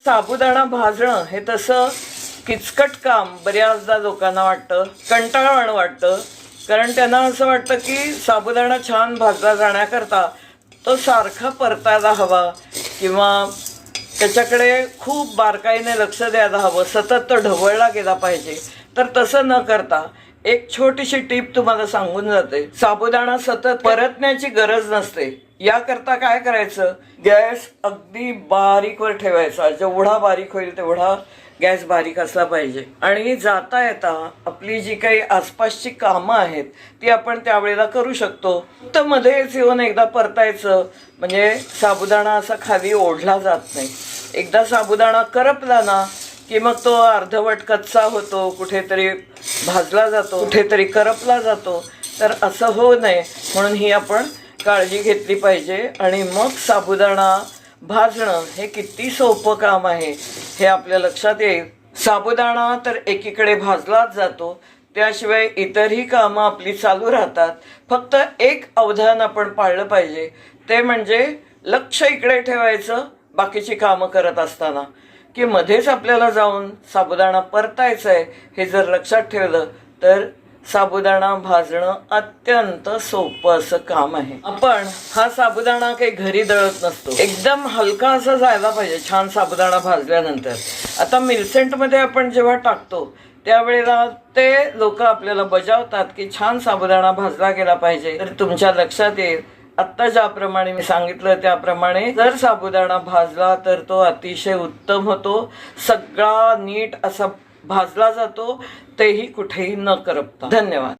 साबुदाणा भाजणं हे तसं किचकट काम बऱ्याचदा लोकांना वाटतं, कंटाळवाणं वाटतं. कारण त्यांना असं वाटतं की साबुदाणा छान भाजला जाण्याकरता तो सारखा परतायला हवा किंवा त्याच्याकडे खूप बारकाईने लक्ष द्यायला हवं, सतत तो ढवळला गेला पाहिजे. तर तसं न करता एक छोटीशी टीप तुम्हाला सांगून जाते. साबुदाणा सतत परतण्याची गरज नसते. याकरता काय करायचं, गॅस अगदी बारीकवर ठेवायचा. जेवढा बारीक होईल तेवढा गॅस बारीक असला पाहिजे. आणि जाता येता आपली जी काही आसपासची कामं आहेत ती आपण त्यावेळेला करू शकतो. तर मध्येच येऊन एकदा परतायचं, म्हणजे साबुदाणा असा खाली ओढला जात नाही. एकदा साबुदाणा करपला ना की मग तो अर्धवट कच्चा होतो, कुठेतरी भाजला जातो, कुठेतरी करपला जातो. तर असं होऊ नये म्हणून ही आपण काळजी घेतली पाहिजे. आणि मग साबुदाणा भाजणं हे किती सोपं काम आहे हे आपल्या लक्षात येईल. साबुदाणा तर एकीकडे भाजलाच जातो, त्याशिवाय इतरही कामं आपली चालू राहतात. फक्त एक अवधान आपण पाळलं पाहिजे, ते म्हणजे लक्ष इकडे ठेवायचं बाकीची कामं करत असताना, की मध्येच आपल्याला जाऊन साबुदाणा परतायचा आहे हे जर लक्षात ठेवलं तर साबुदाणा भाजणं अत्यंत सोपं असं काम आहे. आपण हा साबुदाणा काही घरी दळत नसतो, एकदम हलका असा जायला पाहिजे छान साबुदाणा भाजल्यानंतर. आता मिल्सेंटमध्ये आपण जेव्हा टाकतो त्यावेळेला ते लोक आपल्याला बजावतात की छान साबुदाणा भाजला गेला पाहिजे. तर तुमच्या लक्षात येईल आत्ता ज्याप्रमाणे मी सांगितलं त्याप्रमाणे जर साबुदाणा भाजला तर तो अतिशय उत्तम होतो. सगळा नीट असा भाजला जातो, तेही कुठेही न करपता. धन्यवाद.